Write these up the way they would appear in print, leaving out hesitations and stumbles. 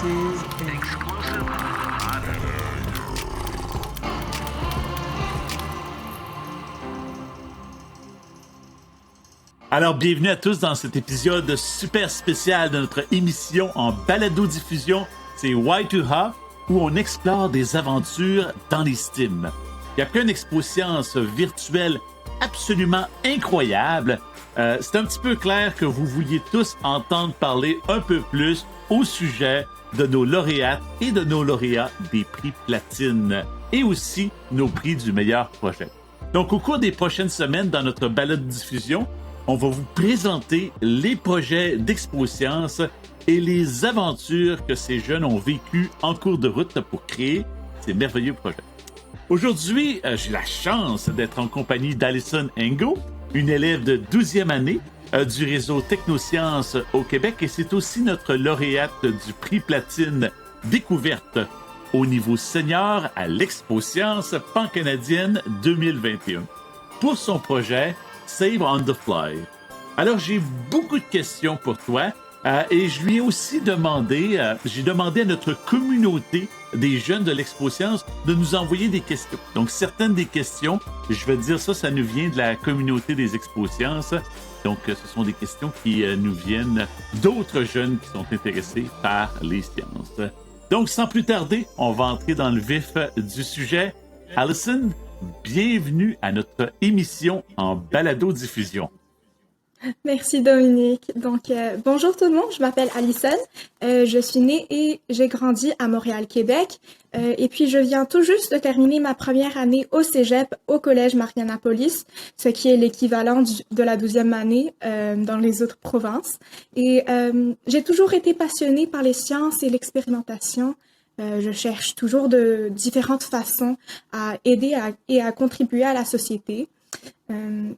is Exclusive hot. Alors, bienvenue à tous dans cet épisode super spécial de notre émission en balado-diffusion. C'est Y2Ha, où on explore des aventures dans les Steam. Et après une expo-science virtuelle absolument incroyable, c'est un petit peu clair que vous vouliez tous entendre parler un peu plus au sujet de nos lauréates et de nos lauréats des prix Platine et aussi nos prix du meilleur projet. Donc, au cours des prochaines semaines, dans notre balado-diffusion, on va vous présenter les projets d'Expo-Science et les aventures que ces jeunes ont vécues en cours de route pour créer ces merveilleux projets. Aujourd'hui, j'ai la chance d'être en compagnie d'Alison Engo, une élève de 12e année du réseau Technosciences au Québec, et c'est aussi notre lauréate du prix Platine Découverte au niveau senior à l'Expo-Science pan-canadienne 2021 pour son projet Save on the Fly. Alors, j'ai beaucoup de questions pour toi et je lui ai aussi demandé, j'ai demandé à notre communauté des jeunes de l'Expo-Science de nous envoyer des questions. Donc, certaines des questions, je vais te dire ça nous vient de la communauté des Expo-Sciences. Donc, ce sont des questions qui nous viennent d'autres jeunes qui sont intéressés par les sciences. Donc, sans plus tarder, on va entrer dans le vif du sujet. Alison, bienvenue à notre émission en balado-diffusion. Merci Dominique. Donc, bonjour tout le monde, je m'appelle Alison. Je suis née et j'ai grandi à Montréal, Québec. Et puis, je viens tout juste de terminer ma première année au cégep au collège Marianapolis, ce qui est l'équivalent de la 12e année dans les autres provinces. Et j'ai toujours été passionnée par les sciences et l'expérimentation. Je cherche toujours de différentes façons à aider et à contribuer à la société.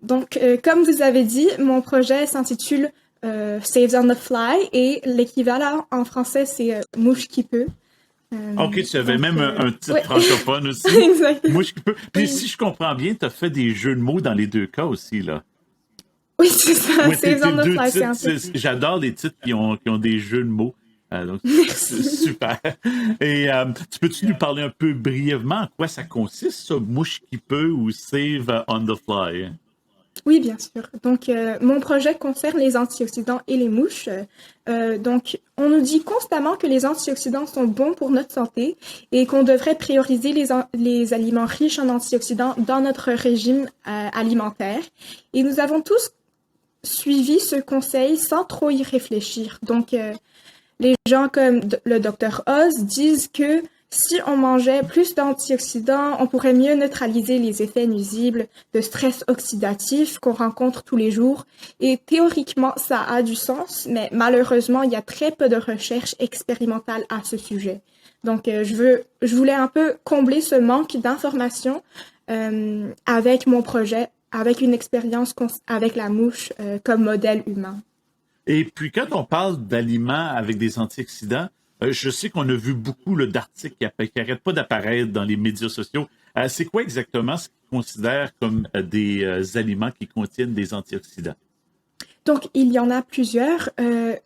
Donc, comme vous avez dit, mon projet s'intitule Save on the Fly et l'équivalent en français, c'est Mouche qui peut. OK, tu avais donc, même un titre ouais. francophone aussi. Exactement. Mouche qui peut. Puis si je comprends bien, tu as fait des jeux de mots dans les deux cas aussi, là. Oui, c'est ça. Oui, Save on the deux Fly, c'est titres, un peu... j'adore les titres qui ont des jeux de mots. Donc, c'est super. Et tu peux-tu nous parler un peu brièvement en quoi ça consiste, ça, Mouche qui peut ou Save on the Fly? Oui, bien sûr. Donc, mon projet concerne les antioxydants et les mouches. Donc, on nous dit constamment que les antioxydants sont bons pour notre santé et qu'on devrait prioriser les aliments riches en antioxydants dans notre régime alimentaire. Et nous avons tous suivi ce conseil sans trop y réfléchir. Donc, les gens comme le Dr Oz disent que si on mangeait plus d'antioxydants, on pourrait mieux neutraliser les effets nuisibles de stress oxydatif qu'on rencontre tous les jours. Et théoriquement, ça a du sens, mais malheureusement, il y a très peu de recherches expérimentales à ce sujet. Donc, je voulais un peu combler ce manque d'informations avec mon projet, avec une expérience avec la mouche comme modèle humain. Et puis, quand on parle d'aliments avec des antioxydants, je sais qu'on a vu beaucoup d'articles qui n'arrêtent pas d'apparaître dans les médias sociaux. C'est quoi exactement ce qu'ils considèrent comme des aliments qui contiennent des antioxydants? Donc, il y en a plusieurs,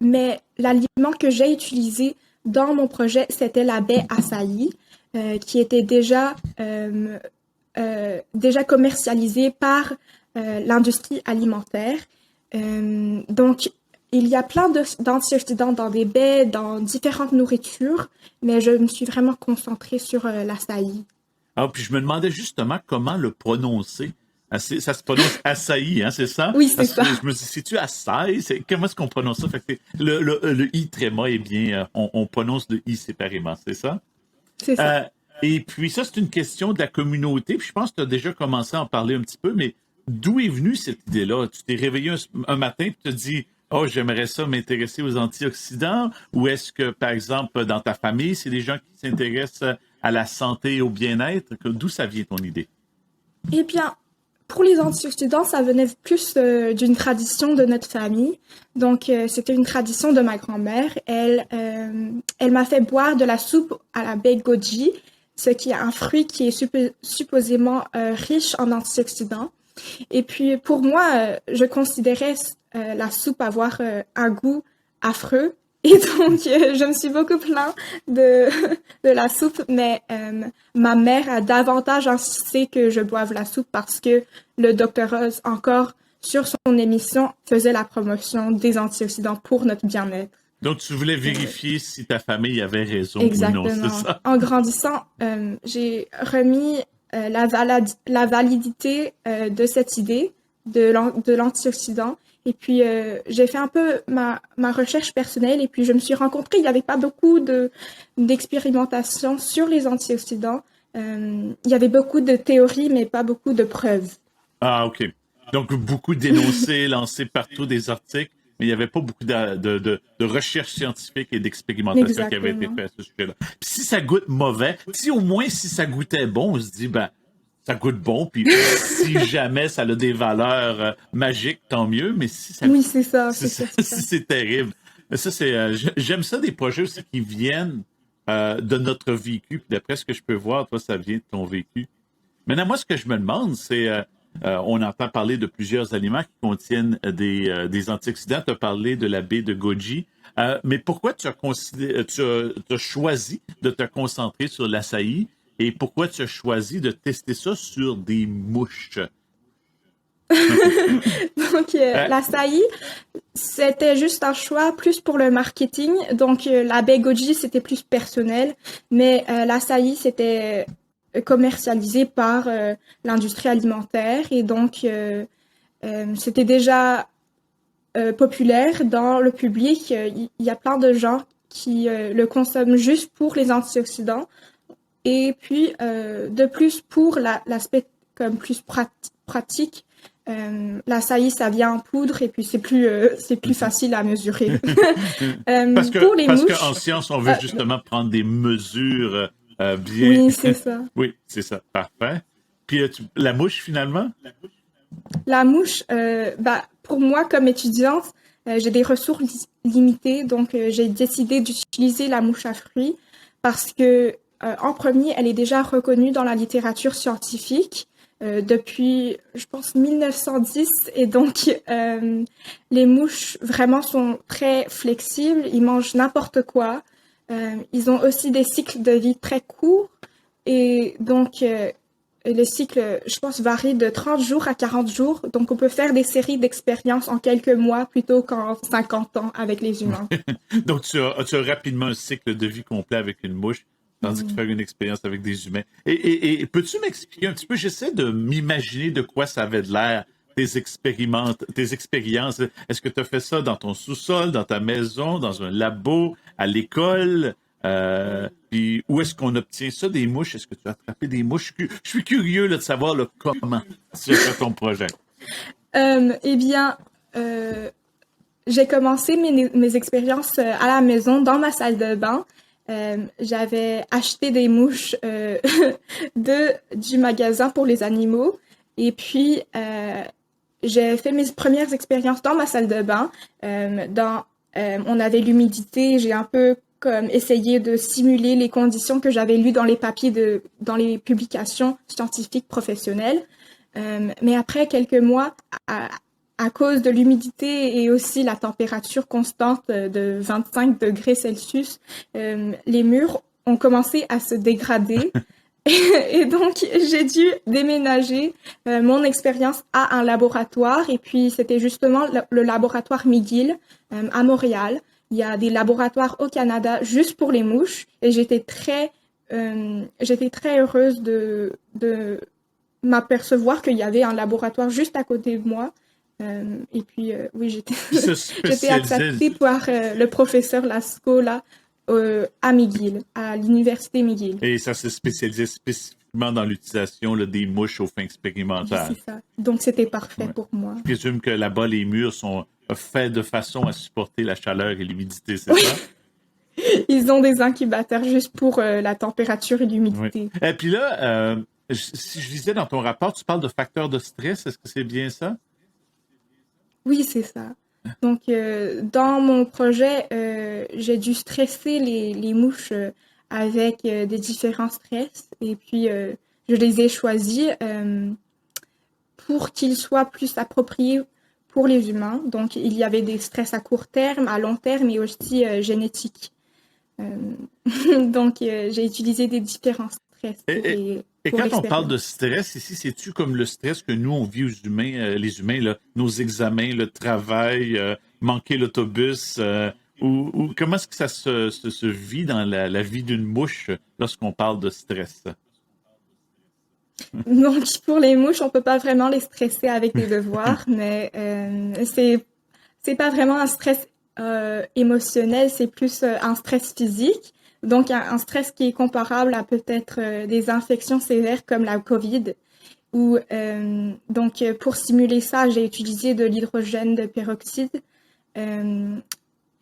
mais l'aliment que j'ai utilisé dans mon projet, c'était la baie açaï, qui était déjà commercialisée par l'industrie alimentaire. Donc, il y a plein d'antioxydants dans des baies, dans différentes nourritures, mais je me suis vraiment concentrée sur l'açaï. Ah, puis je me demandais justement comment le prononcer. Ça se prononce açaï, hein, c'est ça? Oui, c'est ça. Je me dis, c'est-tu açaï? Comment est-ce qu'on prononce ça? Fait que le i tréma, eh bien, on prononce le i séparément, c'est ça? C'est ça. Et puis ça, c'est une question de la communauté. Puis je pense que tu as déjà commencé à en parler un petit peu, mais d'où est venue cette idée-là? Tu t'es réveillé un matin et tu te dis, oh, j'aimerais ça m'intéresser aux antioxydants? Ou est-ce que, par exemple, dans ta famille, c'est des gens qui s'intéressent à la santé et au bien-être? D'où ça vient ton idée? Eh bien, pour les antioxydants, ça venait plus d'une tradition de notre famille. Donc, c'était une tradition de ma grand-mère. Elle m'a fait boire de la soupe à la baie goji, ce qui est un fruit qui est supposément riche en antioxydants. Et puis, pour moi, je considérais la soupe avoir un goût affreux. Et donc, je me suis beaucoup plaint de, de la soupe, mais ma mère a davantage insisté que je boive la soupe parce que le Dr Oz, encore sur son émission, faisait la promotion des antioxydants pour notre bien-être. Donc, tu voulais vérifier si ta famille avait raison ou non, c'est Exactement. ça? En grandissant, j'ai remis la validité de cette idée de l'antioxydant. Et puis, j'ai fait un peu ma recherche personnelle et puis je me suis rencontrée, il n'y avait pas beaucoup d'expérimentation sur les antioxydants. Il y avait beaucoup de théories, mais pas beaucoup de preuves. Ah, OK. Donc, beaucoup d'énoncés lancés partout, des articles, mais il n'y avait pas beaucoup de recherche scientifique et d'expérimentation qui avait été Exactement. faite à ce sujet-là. Puis si ça goûte mauvais, si au moins si ça goûtait bon, on se dit, ben, ça goûte bon, puis si jamais ça a des valeurs magiques, tant mieux, mais si ça Oui, c'est ça, si, c'est ça- certain. si c'est terrible. Ça, c'est, j'aime ça des projets aussi qui viennent de notre vécu, puis d'après ce que je peux voir, toi, ça vient de ton vécu. Maintenant, moi, ce que je me demande, c'est, on entend parler de plusieurs aliments qui contiennent des antioxydants. Tu as parlé de la baie de goji. Mais pourquoi tu as choisi de te concentrer sur l'açaï et pourquoi tu as choisi de tester ça sur des mouches? Donc, Euh, l'açaï, c'était juste un choix plus pour le marketing. Donc, la baie goji, c'était plus personnel. Mais l'açaï, c'était commercialisé par l'industrie alimentaire. Et donc, c'était déjà populaire dans le public. Il y a plein de gens qui le consomment juste pour les antioxydants. Et puis, de plus, pour l'aspect comme plus pratique, l'açaï, ça vient en poudre et puis c'est plus facile à mesurer. Pour les parce qu'en mouches, science, on veut euh, justement prendre des mesures bien. oui, c'est ça. Oui, c'est ça. Parfait. Puis la mouche, finalement? La mouche, bah, pour moi, comme étudiante, j'ai des ressources limitées, donc j'ai décidé d'utiliser la mouche à fruits parce que, en premier, elle est déjà reconnue dans la littérature scientifique depuis, je pense, 1910, et donc les mouches vraiment sont très flexibles, ils mangent n'importe quoi, ils ont aussi des cycles de vie très courts, et donc le cycle, je pense, varie de 30 jours à 40 jours. Donc, on peut faire des séries d'expériences en quelques mois plutôt qu'en 50 ans avec les humains. Donc, tu as rapidement un cycle de vie complet avec une mouche, tandis que faire une expérience avec des humains. Et peux-tu m'expliquer un petit peu? J'essaie de m'imaginer de quoi ça avait de l'air, tes expériences. Est-ce que tu as fait ça dans ton sous-sol, dans ta maison, dans un labo, à l'école? Puis où est-ce qu'on obtient ça, des mouches? Est-ce que tu as attrapé des mouches? Je suis curieux là, de savoir là, comment tu as fait ton projet. Eh bien, j'ai commencé mes expériences à la maison, dans ma salle de bain. J'avais acheté des mouches du magasin pour les animaux. Et puis, j'ai fait mes premières expériences dans ma salle de bain. On avait l'humidité, j'ai un peu comme essayé de simuler les conditions que j'avais lues dans les papiers dans les publications scientifiques professionnelles. Mais après quelques mois, à cause de l'humidité et aussi la température constante de 25 degrés Celsius, les murs ont commencé à se dégrader. Et donc, j'ai dû déménager mon expérience à un laboratoire. Et puis, c'était justement le laboratoire McGill à Montréal. Il y a des laboratoires au Canada juste pour les mouches. Et j'étais très heureuse de m'apercevoir qu'il y avait un laboratoire juste à côté de moi. Et puis, oui, Se j'étais acceptée spécialiser. par le professeur Lasco là, à McGill, à l'université McGill. Et ça s'est spécialisé spécifiquement dans l'utilisation là, des mouches aux fins Oui, expérimentales. c'est ça. Donc, c'était parfait Ouais. pour moi. Je présume que là-bas, les murs sont faits de façon à supporter la chaleur et l'humidité, c'est Oui, ça? ils ont des incubateurs juste pour la température et Oui. l'humidité. Et puis là, si je lisais dans ton rapport, tu parles de facteurs de stress. Est-ce que c'est bien ça? Oui, c'est ça. Donc, dans mon projet, j'ai dû stresser les mouches avec des différents stress. Et puis, je les ai choisis pour qu'ils soient plus appropriés pour les humains. Donc, il y avait des stress à court terme, à long terme et aussi génétiques. Donc, j'ai utilisé des différents stress Et pour quand on parle de l'expérience. stress, ici, c'est-tu comme le stress que nous, on vit aux humains, les humains, là, nos examens, le travail, manquer l'autobus, ou comment est-ce que ça se vit dans la vie d'une mouche lorsqu'on parle de stress? Donc, pour les mouches, on peut pas vraiment les stresser avec des devoirs, mais c'est pas vraiment un stress émotionnel, c'est plus un stress physique. Donc, un stress qui est comparable à peut-être des infections sévères comme la COVID. Ou donc, pour simuler ça, j'ai utilisé de l'hydrogène de peroxyde. Euh,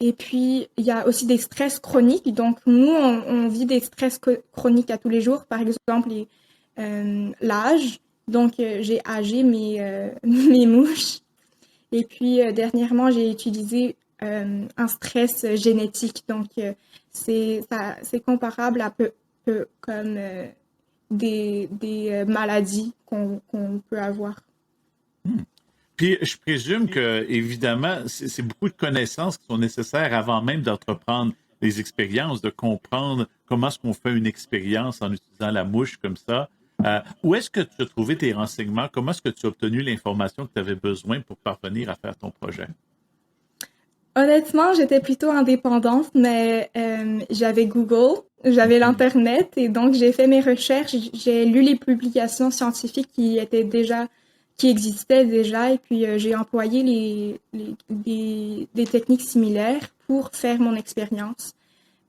et puis, il y a aussi des stress chroniques. Donc, nous, on vit des stress chroniques à tous les jours. Par exemple, l'âge. Donc, j'ai âgé mes mouches. Et puis, dernièrement, j'ai utilisé un stress génétique. Donc, c'est comparable à peu comme des maladies qu'on peut avoir. Puis je présume que, évidemment, c'est beaucoup de connaissances qui sont nécessaires avant même d'entreprendre les expériences, de comprendre comment est-ce qu'on fait une expérience en utilisant la mouche comme ça. Où est-ce que tu as trouvé tes renseignements? Comment est-ce que tu as obtenu l'information que tu avais besoin pour parvenir à faire ton projet? Honnêtement, j'étais plutôt indépendante, mais j'avais Google, j'avais Mhm. l'Internet, et donc j'ai fait mes recherches, j'ai lu les publications scientifiques qui existaient déjà, et puis j'ai employé des techniques similaires pour faire mon expérience.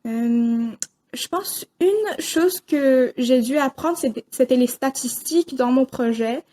Euh, je pense une chose que j'ai dû apprendre, c'était les statistiques dans mon projet.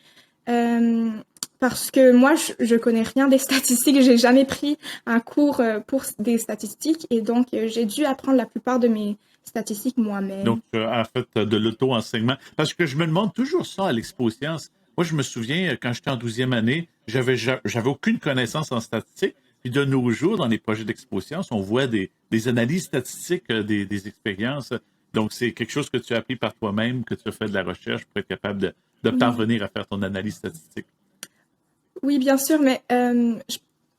Euh, Parce que moi, je connais rien des statistiques, j'ai jamais pris un cours pour des statistiques et donc j'ai dû apprendre la plupart de mes statistiques moi-même. Donc, en fait, de l'auto-enseignement. Parce que je me demande toujours ça à l'Expo Science. Moi, je me souviens, quand j'étais en 12e année, j'avais aucune connaissance en statistique. Puis de nos jours, dans les projets d'Expo Science, on voit des analyses statistiques des expériences. Donc, c'est quelque chose que tu as appris par toi-même, que tu as fait de la recherche pour être capable de Oui, parvenir à faire ton analyse statistique. oui, bien sûr, mais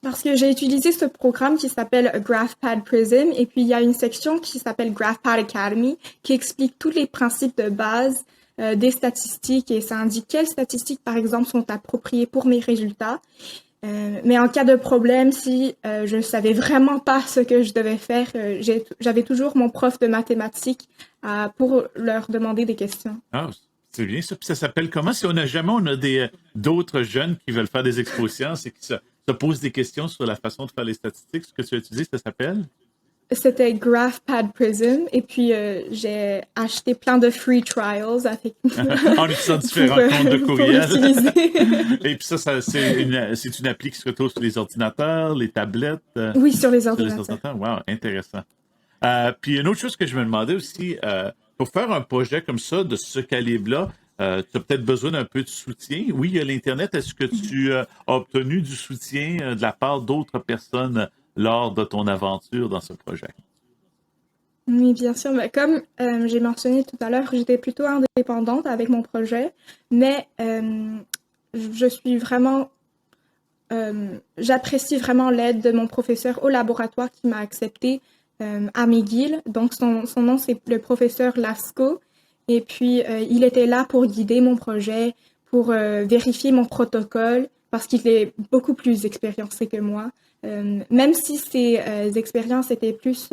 parce que j'ai utilisé ce programme qui s'appelle GraphPad Prism et puis il y a une section qui s'appelle GraphPad Academy qui explique tous les principes de base des statistiques et ça indique quelles statistiques, par exemple, sont appropriées pour mes résultats. Mais en cas de problème, si je ne savais vraiment pas ce que je devais faire, j'avais toujours mon prof de mathématiques pour leur demander des questions. Ah, c'est bien ça. Puis ça s'appelle comment? Si on a jamais, on a d'autres jeunes qui veulent faire des expositions et qui se posent des questions sur la façon de faire les statistiques. Ce que tu as utilisé, ça s'appelle? C'était GraphPad Prism et puis j'ai acheté plein de free trials avec En utilisant pour, différents comptes de pour courriel. l'utiliser. Et puis ça c'est une appli qui se retrouve sur les ordinateurs, les tablettes, Oui, sur les sur les ordinateurs. ordinateurs. Wow, intéressant. Puis une autre chose que je me demandais aussi, pour faire un projet comme ça, de ce calibre-là, tu as peut-être besoin d'un peu de soutien. Oui, il y a l'Internet. Est-ce que tu as obtenu du soutien de la part d'autres personnes lors de ton aventure dans ce projet? Oui, bien sûr. Mais comme j'ai mentionné tout à l'heure, j'étais plutôt indépendante avec mon projet, mais je suis vraiment j'apprécie vraiment l'aide de mon professeur au laboratoire qui m'a accepté à McGill. Donc, son nom, c'est le professeur Lasco. Et puis, il était là pour guider mon projet, pour vérifier mon protocole, parce qu'il est beaucoup plus expériencé que moi. Même si ses expériences étaient plus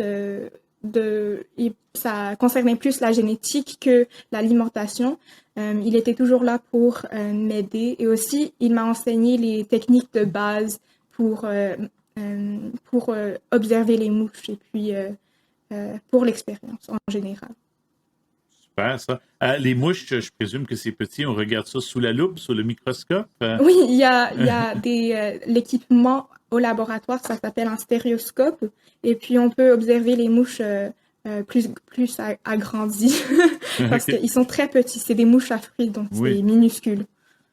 ça concernait plus la génétique que l'alimentation. Il était toujours là pour m'aider et aussi il m'a enseigné les techniques de base pour, euh, pour observer les mouches et puis pour l'expérience en général. Super, ça. Les mouches, je présume que c'est petit. On regarde ça sous la loupe, sous le microscope. Oui, il y a l'équipement au laboratoire, ça s'appelle un stéréoscope et puis on peut observer les mouches plus agrandies parce OK. qu'ils sont très petits, c'est des mouches à fruits donc Oui. c'est minuscule.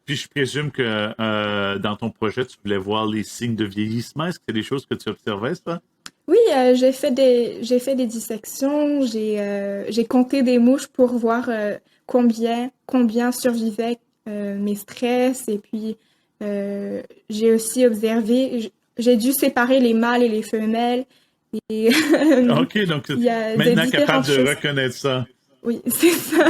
Puis je présume que dans ton projet, tu voulais voir les signes de vieillissement. Est-ce que c'est des choses que tu observais, ça? Oui, j'ai fait des dissections, j'ai compté des mouches pour voir combien survivaient mes stress et puis J'ai aussi observé, j'ai dû séparer les mâles et les femelles. Et OK, donc il y a des maintenant différentes capable de choses. reconnaître ça. Oui, c'est ça.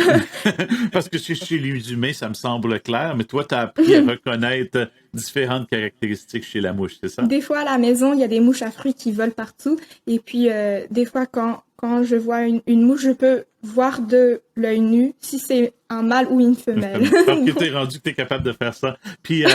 Parce que chez les humains, ça me semble clair, mais toi, tu as appris à reconnaître différentes caractéristiques chez la mouche, c'est ça? Des fois, à la maison, il y a des mouches à fruits qui volent partout. Et puis, des fois, quand je vois une mouche, je peux voir de l'œil nu si c'est un mâle ou une femelle. Ok, t'es rendu que t'es capable de faire ça. Puis,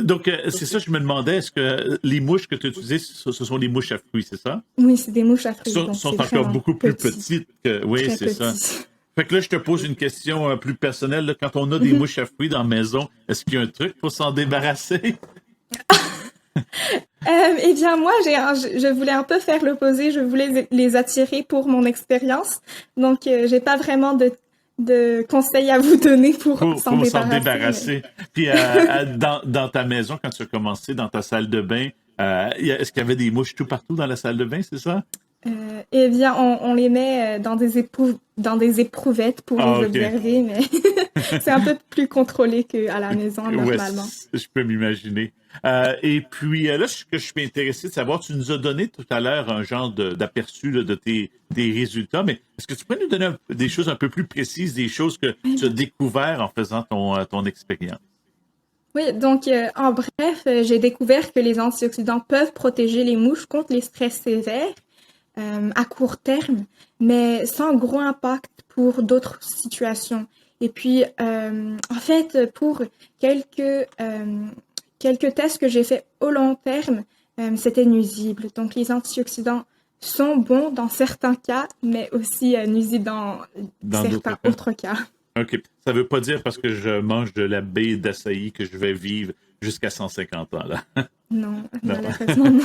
donc, c'est ça, je me demandais, est-ce que les mouches que tu utilisais, ce sont les mouches à fruits, c'est ça? Oui, c'est des mouches à fruits, donc Sont c'est encore vraiment beaucoup plus petit, petites que... Oui, très c'est ça. petit. Fait que là, je te pose une question plus personnelle. Là. Quand on a des mouches à fruits dans la maison, est-ce qu'il y a un truc pour s'en débarrasser? Eh bien, moi, je voulais un peu faire l'opposé. Je voulais les attirer pour mon expérience. Donc, j'ai pas vraiment de conseils à vous donner pour s'en Pour s'en débarrasser. débarrasser. Puis, dans ta maison, quand tu as commencé, dans ta salle de bain, est-ce qu'il y avait des mouches tout partout dans la salle de bain, c'est ça? Eh bien, on les met dans des éprouvettes pour Ah, les OK. observer, mais c'est un peu plus contrôlé qu'à la maison, Ouais, normalement. je peux m'imaginer. Et puis, là, ce que je suis intéressé de savoir, tu nous as donné tout à l'heure un genre d'aperçu là, de tes résultats, mais est-ce que tu peux nous donner des choses un peu plus précises, des choses que tu as découvertes en faisant ton expérience? Oui, donc en bref, j'ai découvert que les antioxydants peuvent protéger les mouches contre les stress sévères à court terme, mais sans gros impact pour d'autres situations. Et puis, en fait, pour quelques tests que j'ai faits au long terme, c'était nuisible. Donc, les antioxydants sont bons dans certains cas, mais aussi nuisibles dans Dans d'autres certains cas? autres cas. OK. Ça veut pas dire parce que je mange de la baie d'acai que je vais vivre jusqu'à 150 ans, là. Non, Non. malheureusement, non.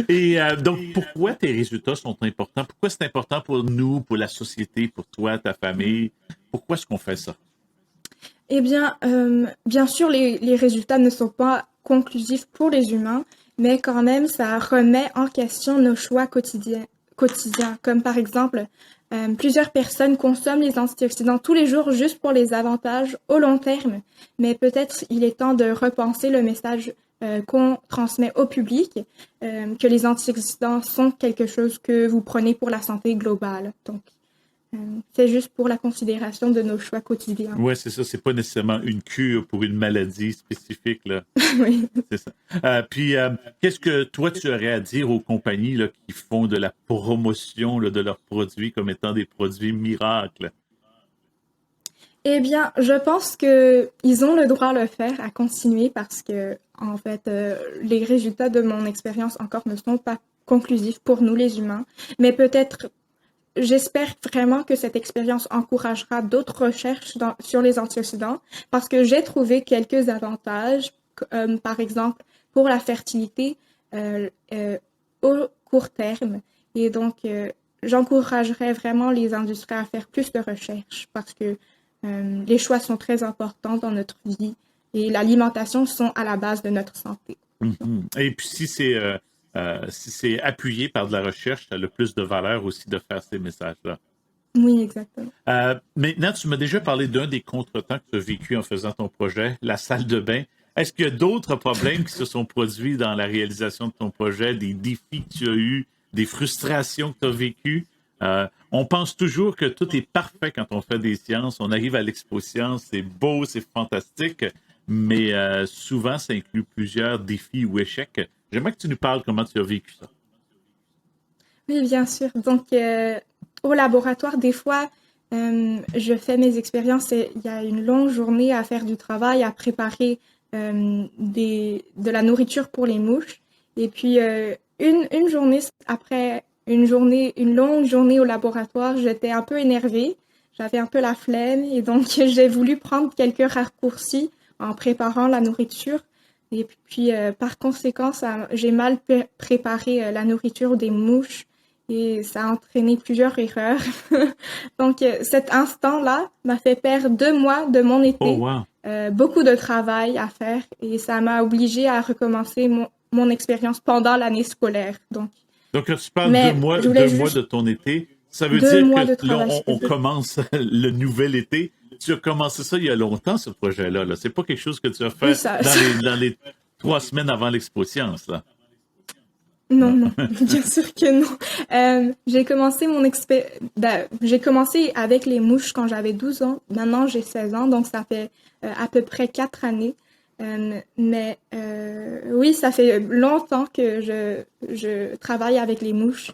Et donc, pourquoi tes résultats sont importants? Pourquoi c'est important pour nous, pour la société, pour toi, ta famille? Pourquoi est-ce qu'on fait ça? Eh bien, bien sûr, les résultats ne sont pas conclusifs pour les humains, mais quand même, ça remet en question nos choix quotidiens, comme par exemple, plusieurs personnes consomment les antioxydants tous les jours juste pour les avantages au long terme, mais peut-être il est temps de repenser le message qu'on transmet au public, que les antioxydants sont quelque chose que vous prenez pour la santé globale. Donc, c'est juste pour la considération de nos choix quotidiens. Oui, c'est ça. C'est pas nécessairement une cure pour une maladie spécifique, là. Oui. C'est ça. Puis, qu'est-ce que toi, tu aurais à dire aux compagnies là, qui font de la promotion là, de leurs produits comme étant des produits miracles? Eh bien, je pense que ils ont le droit de le faire, à continuer, parce que, en fait, les résultats de mon expérience encore ne sont pas conclusifs pour nous, les humains. Mais peut-être, j'espère vraiment que cette expérience encouragera d'autres recherches sur les antioxydants, parce que j'ai trouvé quelques avantages, par exemple, pour la fertilité au court terme. Et donc, j'encouragerais vraiment les industries à faire plus de recherches, parce que les choix sont très importants dans notre vie et l'alimentation sont à la base de notre santé. Mhm. Et puis, si c'est appuyé par de la recherche, ça a le plus de valeur aussi de faire ces messages-là. Oui, exactement. Maintenant, tu m'as déjà parlé d'un des contretemps que tu as vécu en faisant ton projet, la salle de bain. Est-ce qu'il y a d'autres problèmes qui se sont produits dans la réalisation de ton projet, des défis que tu as eus, des frustrations que tu as vécues? On pense toujours que tout est parfait quand on fait des sciences. On arrive à l'expo science, c'est beau, c'est fantastique, mais souvent, ça inclut plusieurs défis ou échecs. J'aimerais que tu nous parles comment tu as vécu ça. Oui, bien sûr. Donc, au laboratoire, des fois, je fais mes expériences et il y a une longue journée à faire du travail, à préparer de la nourriture pour les mouches. Et puis, une journée après une longue journée au laboratoire, j'étais un peu énervée, j'avais un peu la flemme et donc j'ai voulu prendre quelques raccourcis en préparant la nourriture. Et puis, par conséquent, j'ai mal préparé la nourriture des mouches et ça a entraîné plusieurs erreurs. Donc, cet instant-là m'a fait perdre 2 mois de mon été, Oh, wow. beaucoup de travail à faire et ça m'a obligée à recommencer mon expérience pendant l'année scolaire. Donc, Donc, quand tu parles mais je voulais 2 mois juste... de ton été, Ça veut 2 dire mois de que là, travail. on commence le nouvel été. Tu as commencé ça il y a longtemps, ce projet-là. Là. C'est pas quelque chose que tu as Oui, fait dans les 3 semaines avant l'Expo Science, là. Non, Non. non, bien sûr que non. J'ai commencé avec les mouches quand j'avais 12 ans. Maintenant, j'ai 16 ans, donc ça fait à peu près 4 années. Oui, ça fait longtemps que je travaille avec les mouches.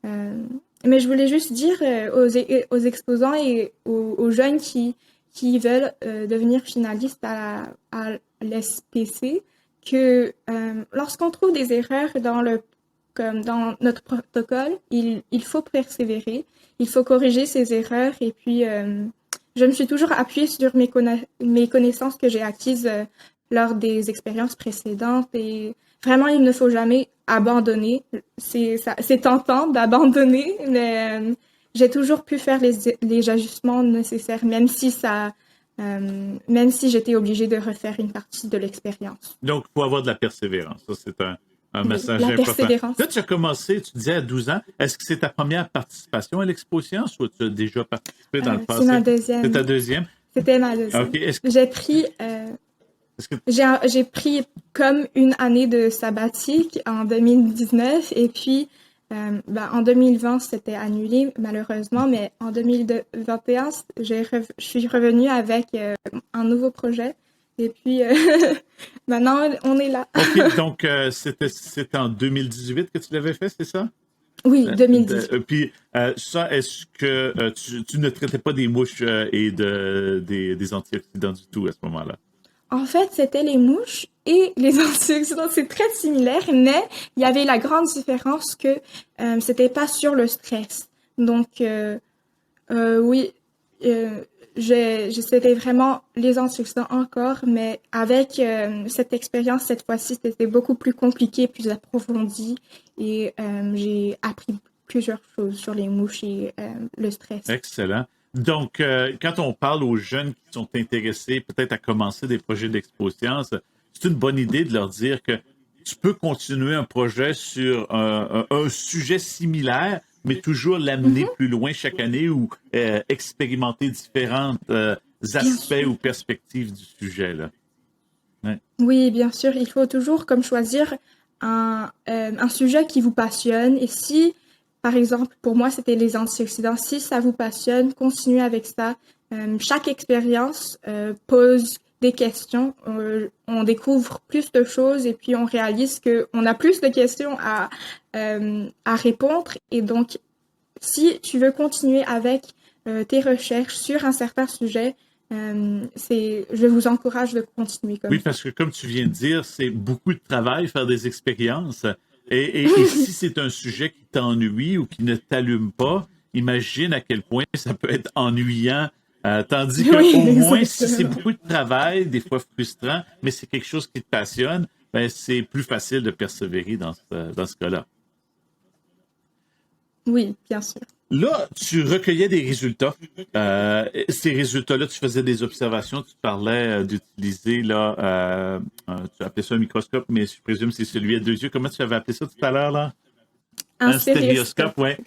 Mais je voulais juste dire aux exposants et aux jeunes qui veulent devenir finalistes à l'SPC que lorsqu'on trouve des erreurs comme dans notre protocole, il faut persévérer, il faut corriger ces erreurs et puis je me suis toujours appuyée sur mes connaissances que j'ai acquises lors des expériences précédentes et vraiment il ne faut jamais abandonner. C'est tentant d'abandonner, mais j'ai toujours pu faire les ajustements nécessaires, même si j'étais obligée de refaire une partie de l'expérience. Donc, il faut avoir de la persévérance. Ça, c'est un Oui, message la important. persévérance. Là, tu as commencé, tu disais à 12 ans. Est-ce que c'est ta première participation à l'Expo Science ou tu as déjà participé dans le passé? C'est ma deuxième. C'est ta deuxième? C'était ma deuxième. OK. J'ai pris comme une année de sabbatique en 2019 et puis en 2020 c'était annulé malheureusement, mais en 2021 je suis revenue avec un nouveau projet et puis maintenant on est là. OK, donc c'était en 2018 que tu l'avais fait, c'est ça? Oui, 2018. Puis ça, est-ce que tu ne traitais pas des mouches et des antioxydants du tout à ce moment-là? En fait, c'était les mouches et les antioxydants. C'est très similaire, mais il y avait la grande différence que c'était pas sur le stress. Donc, oui, c'était vraiment les antioxydants encore, mais avec cette expérience, cette fois-ci, c'était beaucoup plus compliqué, plus approfondi et j'ai appris plusieurs choses sur les mouches et le stress. Excellent. Donc, quand on parle aux jeunes qui sont intéressés peut-être à commencer des projets d'Expo Science, c'est une bonne idée de leur dire que tu peux continuer un projet sur un sujet similaire, mais toujours l'amener plus loin chaque année ou expérimenter différents aspects ou perspectives du sujet, là. Ouais. Oui, bien sûr, il faut toujours comme choisir un sujet qui vous passionne. Et si, par exemple, pour moi, c'était les antioxydants, si ça vous passionne, continuez avec ça. Chaque expérience pose des questions. On découvre plus de choses et puis on réalise qu'on a plus de questions à répondre. Et donc, si tu veux continuer avec tes recherches sur un certain sujet, je vous encourage de continuer comme Oui, ça. parce que comme tu viens de dire, c'est beaucoup de travail faire des expériences. Et si c'est un sujet qui t'ennuie ou qui ne t'allume pas, imagine à quel point ça peut être ennuyant. Tandis que Oui, au moins, si exactement. c'est beaucoup de travail, des fois frustrant, mais c'est quelque chose qui te passionne, ben c'est plus facile de persévérer dans ce cas-là. Oui, bien sûr. Là, tu recueillais des résultats. Ces résultats-là, tu faisais des observations, tu parlais d'utiliser, là, tu appelais ça un microscope, mais je présume que c'est celui à 2 yeux. Comment tu avais appelé ça tout à l'heure, là? Un stéréoscope. Ouais.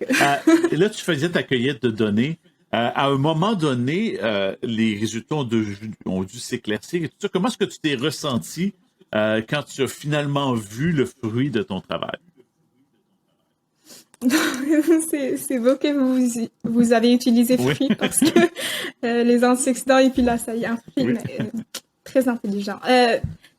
Et là, tu faisais ta cueillette de données. À un moment donné, les résultats ont dû s'éclaircir. Et tout ça. Comment est-ce que tu t'es ressenti quand tu as finalement vu le fruit de ton travail? C'est beau que vous avez utilisé Oui. fruit parce que les antioxydants et puis là, ça y est, un fruit, Oui. mais très intelligent.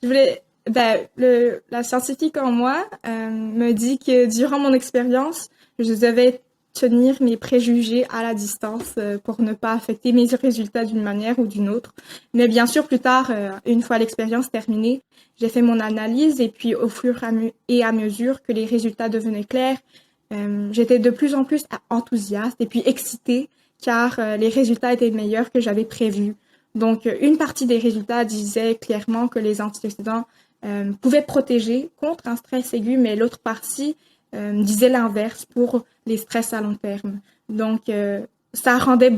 La scientifique en moi me dit que durant mon expérience, je devais tenir mes préjugés à la distance pour ne pas affecter mes résultats d'une manière ou d'une autre. Mais bien sûr, plus tard, une fois l'expérience terminée, j'ai fait mon analyse et puis au fur et à mesure que les résultats devenaient clairs, j'étais de plus en plus enthousiaste et puis excitée car les résultats étaient meilleurs que j'avais prévu. Donc, une partie des résultats disait clairement que les antioxydants pouvaient protéger contre un stress aigu, mais l'autre partie disait l'inverse pour les stress à long terme. Donc, ça rendait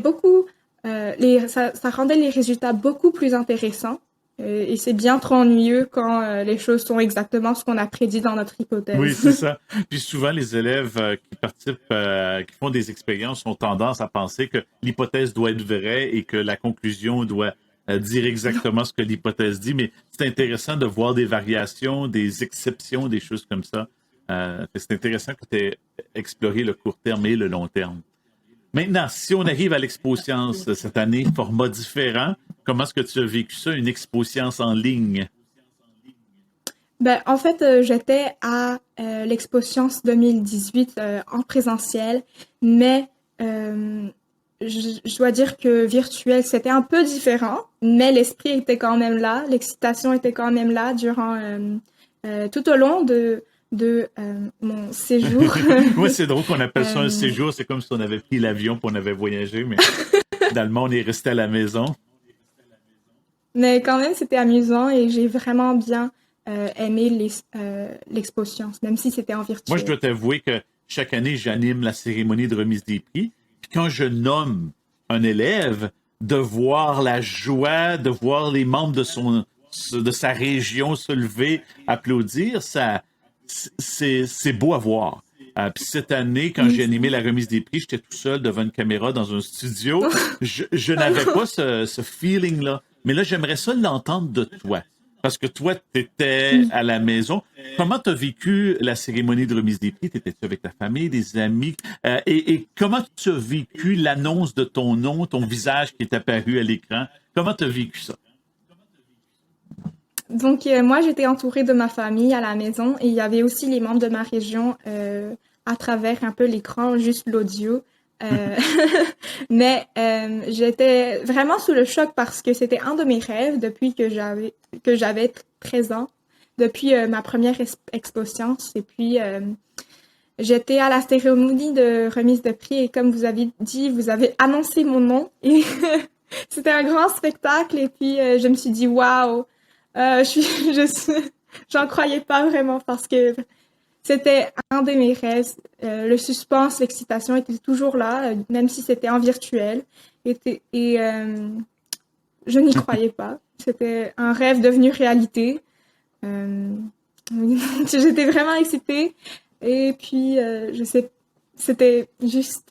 les résultats beaucoup plus intéressants Et c'est bien trop ennuyeux quand les choses sont exactement ce qu'on a prédit dans notre Oui, c'est hypothèse. ça. Puis souvent, les élèves qui participent, qui font des expériences, ont tendance à penser que l'hypothèse doit être vraie et que la conclusion doit dire exactement ce que l'hypothèse dit. Mais c'est intéressant de voir des variations, des exceptions, des choses comme ça. C'est intéressant que tu aies exploré le court terme et le long terme. Maintenant, si on arrive à l'expo-science cette année, format différent, comment est-ce que tu as vécu ça, une expo-science en ligne? Ben, en fait, j'étais à l'Expo Science 2018 en présentiel, mais je dois dire que virtuel, c'était un peu différent, mais l'esprit était quand même là, l'excitation était quand même là durant tout au long de mon séjour. Moi, c'est drôle qu'on appelle ça un Euh, séjour. C'est comme si on avait pris l'avion et on avait voyagé, mais finalement, on est resté à la maison. mais quand même, c'était amusant et j'ai vraiment bien aimé l'Expo Science, même si c'était en Moi, je virtuel. dois t'avouer que chaque année, j'anime la cérémonie de remise des prix. Puis quand je nomme un élève, de voir la joie, de voir les membres de sa région se lever, applaudir, c'est beau à voir. Puis cette année, quand j'ai animé la remise des prix, j'étais tout seul devant une caméra dans un studio. Je Ah n'avais non. pas ce feeling-là. Mais là, j'aimerais ça l'entendre de toi. Parce que toi, tu étais Oui. à la maison. Comment tu as vécu la cérémonie de remise des prix? T'étais-tu avec ta famille, des amis? Et comment tu as vécu l'annonce de ton nom, ton visage qui est apparu à l'écran? Comment tu as vécu ça? Donc, moi, j'étais entourée de ma famille à la maison et il y avait aussi les membres de ma région à travers un peu l'écran, juste l'audio. Euh, mais j'étais vraiment sous le choc parce que c'était un de mes rêves depuis que j'avais 13 ans, depuis ma première expo science. Et puis, j'étais à la cérémonie de remise de prix et comme vous avez dit, vous avez annoncé mon nom et c'était un grand spectacle. Et puis, je me suis dit, waouh, j'en croyais pas vraiment parce que c'était un de mes rêves. Le suspense, l'excitation était toujours là, même si c'était en virtuel. Et je n'y croyais pas. C'était un rêve devenu réalité. Euh, J'étais vraiment excitée. Et puis, je sais, c'était juste...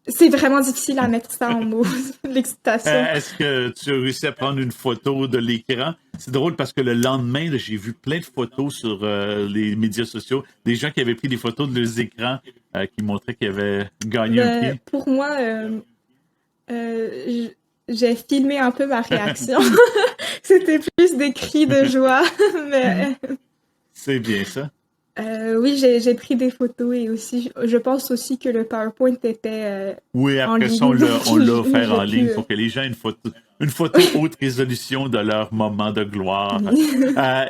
C'est vraiment difficile à mettre ça en mots, l'excitation. Est-ce que tu as réussi à prendre une photo de l'écran? C'est drôle parce que le lendemain, là, j'ai vu plein de photos sur les médias sociaux, des gens qui avaient pris des photos de leurs écrans qui montraient qu'ils avaient gagné un prix. Pour moi, j'ai filmé un peu ma réaction. C'était plus des cris de joie, mais C'est bien ça. oui, j'ai pris des photos et aussi, je pense aussi que le PowerPoint était Oui, en après ça, ligne, donc on l'a oui, offert j'ai en pu. ligne pour que les gens aient une photo haute résolution de leur moment de gloire. Oui. Euh,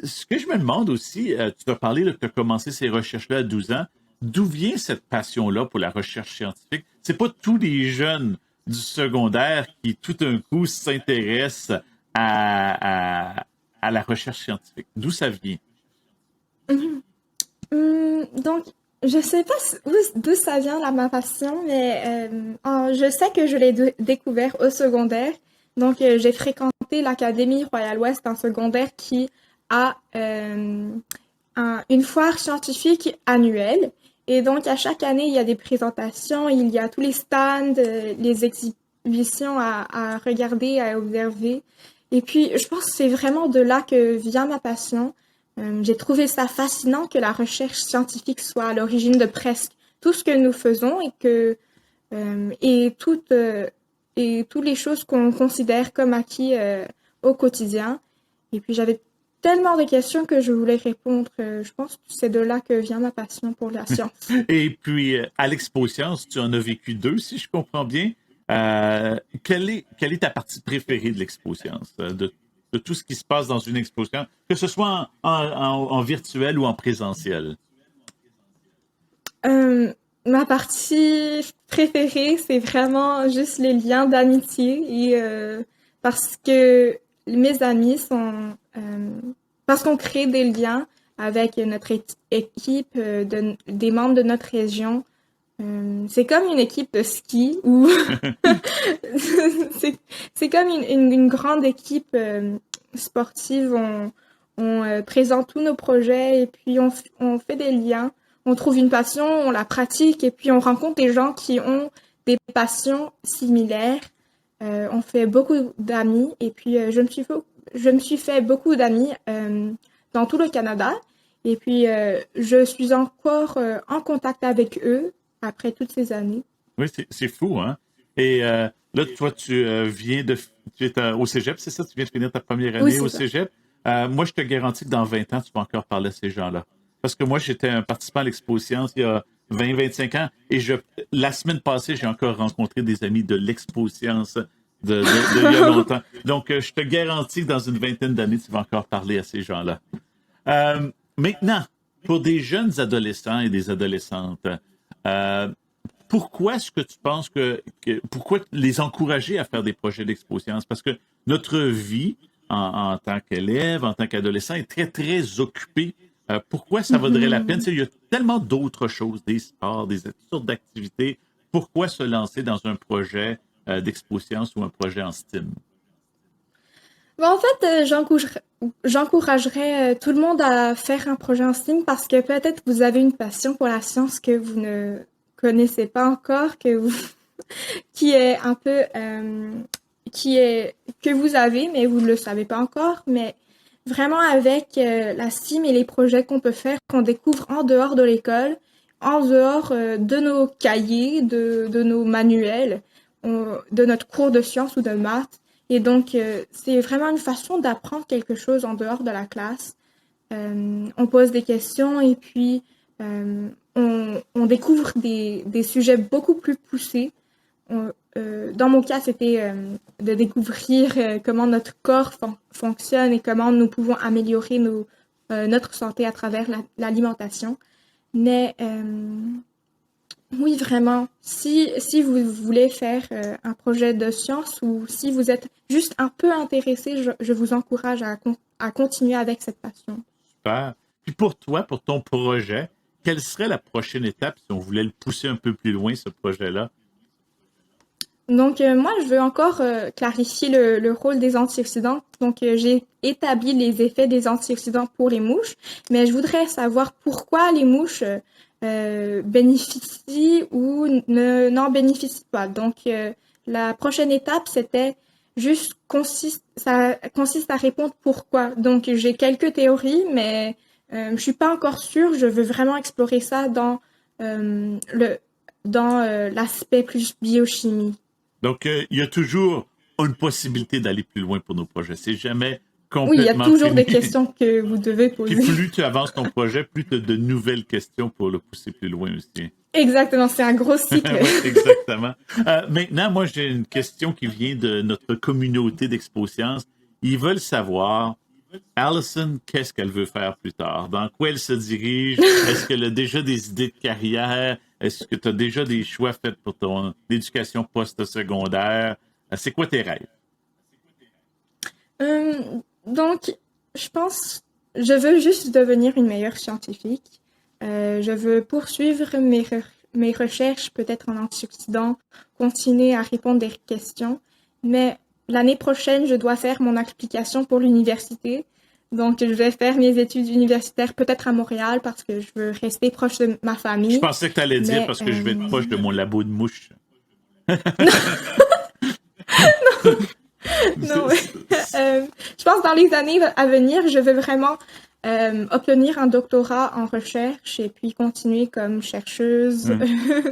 Ce que je me demande aussi, tu t'as parlé que tu as commencé ces recherches-là à 12 ans. D'où vient cette passion-là pour la recherche scientifique? C'est pas tous les jeunes du secondaire qui, tout d'un coup, s'intéressent à la recherche scientifique. D'où ça vient? Donc, je sais pas d'où ça vient là, ma passion, mais je sais que je l'ai découvert au secondaire. Donc, j'ai fréquenté l'Académie Royal Ouest, un secondaire qui a une foire scientifique annuelle. Et donc, à chaque année, il y a des présentations, il y a tous les stands, les exhibitions à regarder, à observer. Et puis, je pense que c'est vraiment de là que vient ma passion. J'ai trouvé ça fascinant que la recherche scientifique soit à l'origine de presque tout ce que nous faisons et toutes les choses qu'on considère comme acquis au quotidien. Et puis j'avais tellement de questions que je voulais répondre. Je pense que c'est de là que vient ma passion pour la science. Et puis, à l'Expo Science, tu en as vécu deux, si je comprends bien. Quelle est ta partie préférée de l'Expo Science, de tout ce qui se passe dans une Expo Science, que ce soit en virtuel ou en présentiel? Ma partie préférée, c'est vraiment juste les liens d'amitié et parce que mes amis sont parce qu'on crée des liens avec notre équipe des membres de notre région. C'est comme une équipe de ski ou c'est comme une grande équipe sportive. On présente tous nos projets et puis on fait des liens. On trouve une passion, on la pratique et puis on rencontre des gens qui ont des passions similaires. On fait beaucoup d'amis et puis je me suis fait beaucoup d'amis dans tout le Canada. Et puis, je suis encore en contact avec eux après toutes ces années. Oui, c'est fou, hein? Et là, toi, tu es au cégep, c'est ça? Tu viens de finir ta première Oui, année c'est au ça. cégep. Moi, je te garantis que dans 20 ans, tu vas encore parler à ces gens-là. Parce que moi, j'étais un participant à l'Expo Science il y a 25 ans et la semaine passée, j'ai encore rencontré des amis de l'Expo Science de il y a longtemps. Donc, je te garantis que dans une vingtaine d'années, tu vas encore parler à ces gens-là. Maintenant, pour des jeunes adolescents et des adolescentes, euh, pourquoi est-ce que tu penses pourquoi les encourager à faire des projets d'expo-science? Parce que notre vie en tant qu'élève, en tant qu'adolescent, est très, très occupée. Pourquoi ça vaudrait la peine? Tu sais, il y a tellement d'autres choses, des sports, des toutes sortes d'activités. Pourquoi se lancer dans un projet d'expo-science ou un projet en STEAM? Bon, en fait, j'encouragerais tout le monde à faire un projet en STEAM parce que peut-être vous avez une passion pour la science que vous ne connaissez pas encore, qui est un peu, que vous avez, mais vous ne le savez pas encore. Mais vraiment avec la STEAM et les projets qu'on peut faire, qu'on découvre en dehors de l'école, en dehors de nos cahiers, de nos manuels, de notre cours de sciences ou de maths. Et donc, c'est vraiment une façon d'apprendre quelque chose en dehors de la classe. On pose des questions et puis on découvre des sujets beaucoup plus poussés. Dans mon cas, c'était de découvrir comment notre corps fonctionne et comment nous pouvons améliorer notre santé à travers l'alimentation. Mais oui, vraiment, si vous voulez faire un projet de science ou si vous êtes juste un peu intéressé, je vous encourage à continuer avec cette passion. Super. Puis pour toi, pour ton projet, quelle serait la prochaine étape si on voulait le pousser un peu plus loin, ce projet-là? Donc, moi, je veux encore clarifier le rôle des antioxydants. Donc, j'ai établi les effets des antioxydants pour les mouches, mais je voudrais savoir pourquoi les mouches bénéficient ou n'en bénéficient pas. Donc, la prochaine étape, c'était ça consiste à répondre pourquoi. Donc, j'ai quelques théories, mais je suis pas encore sûre. Je veux vraiment explorer ça euh, le, dans l'aspect plus biochimie. Donc, il y a toujours une possibilité d'aller plus loin pour nos projets. C'est jamais Oui, il y a complètement toujours fini. des questions que vous devez Puis poser. plus tu avances ton projet, plus tu as de nouvelles questions pour le pousser plus loin aussi. Exactement, c'est un gros cycle. Oui, exactement. Maintenant, moi, j'ai une question qui vient de notre communauté d'ExpoScience. Ils veulent savoir, Allison, qu'est-ce qu'elle veut faire plus tard? Dans quoi elle se dirige? Est-ce qu'elle a déjà des idées de carrière? Est-ce que tu as déjà des choix faits pour ton éducation post-secondaire? C'est quoi tes rêves? Donc, je pense, je veux juste devenir une meilleure scientifique. Je veux poursuivre mes recherches, peut-être en antioxydants, continuer à répondre des questions. Mais l'année prochaine, je dois faire mon application pour l'université. Donc, je vais faire mes études universitaires peut-être à Montréal parce que je veux rester proche de ma Je famille. pensais que tu allais dire Mais parce que je vais être proche de mon labo de mouche. non, je pense dans les années à venir, je veux vraiment obtenir un doctorat en recherche et puis continuer comme chercheuse Hmm.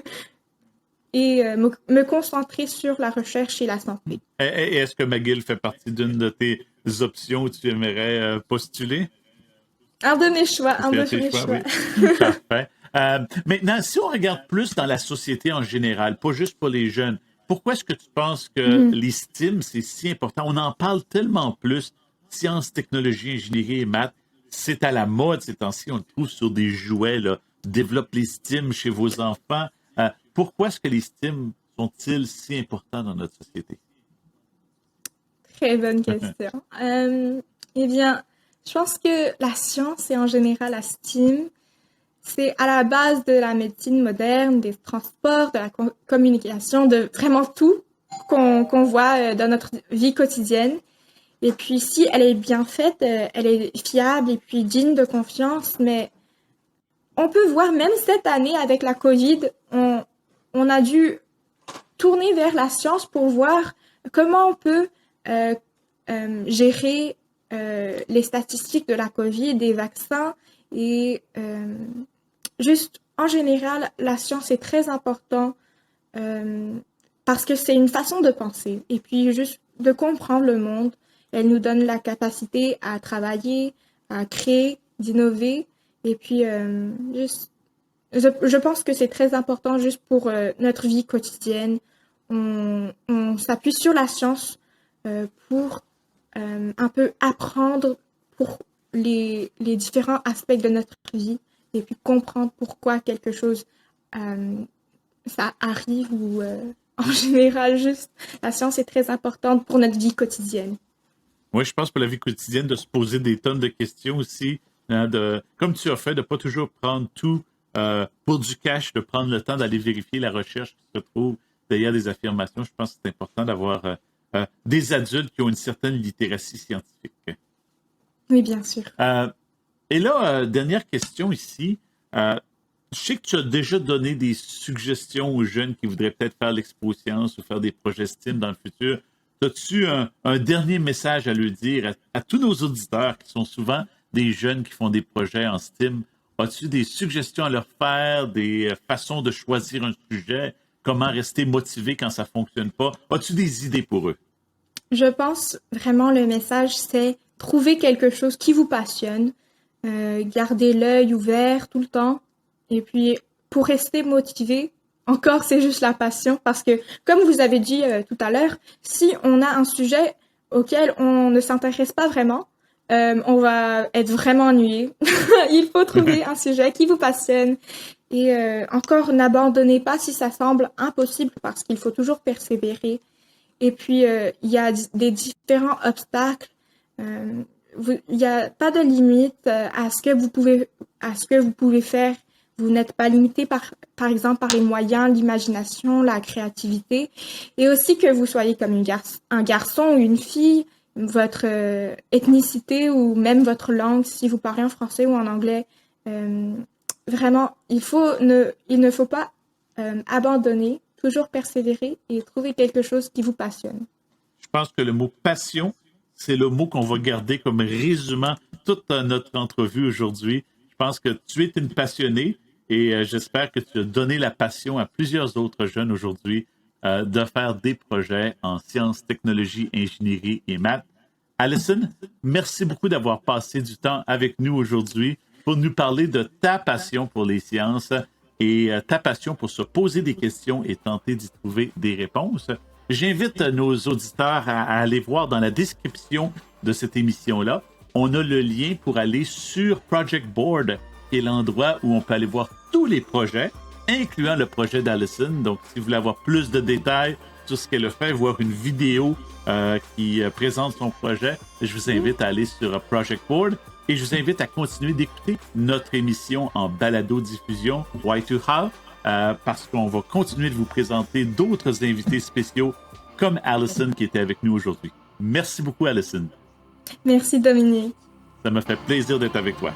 et me concentrer sur la recherche et la santé. Et est-ce que McGill fait partie d'une de tes options où tu aimerais postuler? Un de mes choix, un C'est un de de tes mes choix, choix. oui. Parfait. Maintenant, si on regarde plus dans la société en général, pas juste pour les jeunes, pourquoi est-ce que tu penses que Mhm. l'estime, c'est si important? On en parle tellement plus. Sciences, technologie, ingénierie et maths, c'est à la mode ces temps-ci. On le trouve sur des jouets, là. Développe l'estime chez vos enfants. Pourquoi est-ce que les STEM sont-ils si importants dans notre société? Très bonne question. Eh bien, je pense que la science et en général la STEAM, c'est à la base de la médecine moderne, des transports, de la communication, de vraiment tout qu'on voit dans notre vie quotidienne. Et puis, si elle est bien faite, elle est fiable et puis digne de confiance. Mais on peut voir, même cette année avec la COVID, on a dû tourner vers la science pour voir comment on peut gérer les statistiques de la COVID, des vaccins. Et juste, en général, la science est très importante parce que c'est une façon de penser. Et puis, juste de comprendre le monde. Elle nous donne la capacité à travailler, à créer, d'innover. Et puis, je pense que c'est très important juste pour notre vie quotidienne. On s'appuie sur la science pour un peu apprendre pour les différents aspects de notre vie et puis comprendre pourquoi quelque chose ça arrive ou en général juste la science est très importante pour notre vie quotidienne. Oui, je pense pour la vie quotidienne de se poser des tonnes de questions aussi, hein, comme tu as fait, de ne pas toujours prendre tout pour du cash, de prendre le temps d'aller vérifier la recherche qui se trouve derrière des affirmations. Je pense que c'est important d'avoir des adultes qui ont une certaine littératie scientifique. Oui, bien sûr. Et là, dernière question ici. Je sais que tu as déjà donné des suggestions aux jeunes qui voudraient peut-être faire l'expo-science ou faire des projets STEAM dans le futur. As-tu un dernier message à leur dire à tous nos auditeurs qui sont souvent des jeunes qui font des projets en STEAM? As-tu des suggestions à leur faire, des façons de choisir un sujet, comment rester motivé quand ça ne fonctionne pas? As-tu des idées pour eux? Je pense vraiment le message, c'est trouver quelque chose qui vous passionne, garder l'œil ouvert tout le temps, et puis pour rester motivé, encore, c'est juste la passion parce que, comme vous avez dit tout à l'heure, si on a un sujet auquel on ne s'intéresse pas vraiment, on va être vraiment ennuyé. Il faut trouver un sujet qui vous passionne et encore, n'abandonnez pas si ça semble impossible parce qu'il faut toujours persévérer. Et puis, il y a des différents obstacles. Il n'y a pas de limite à ce que vous pouvez faire. Vous n'êtes pas limité par exemple par les moyens, l'imagination, la créativité, et aussi que vous soyez comme un garçon ou une fille, votre ethnicité ou même votre langue, si vous parlez en français ou en anglais. Vraiment, il ne faut pas abandonner, toujours persévérer et trouver quelque chose qui vous passionne. Je pense que le mot passion, c'est le mot qu'on va garder comme résumant toute notre entrevue aujourd'hui. Je pense que tu es une passionnée. Et j'espère que tu as donné la passion à plusieurs autres jeunes aujourd'hui de faire des projets en sciences, technologies, ingénierie et maths. Alison, merci beaucoup d'avoir passé du temps avec nous aujourd'hui pour nous parler de ta passion pour les sciences et ta passion pour se poser des questions et tenter d'y trouver des réponses. J'invite nos auditeurs à aller voir dans la description de cette émission-là. On a le lien pour aller sur Project Board, qui est l'endroit où on peut aller voir tous les projets, incluant le projet d'Alison. Donc, si vous voulez avoir plus de détails sur ce qu'elle a fait, voir une vidéo qui présente son projet, je vous invite à aller sur Project Board et je vous invite à continuer d'écouter notre émission en balado-diffusion Why2How parce qu'on va continuer de vous présenter d'autres invités spéciaux comme Alison qui était avec nous aujourd'hui. Merci beaucoup, Alison. Merci, Dominique. Ça m'a fait plaisir d'être avec toi.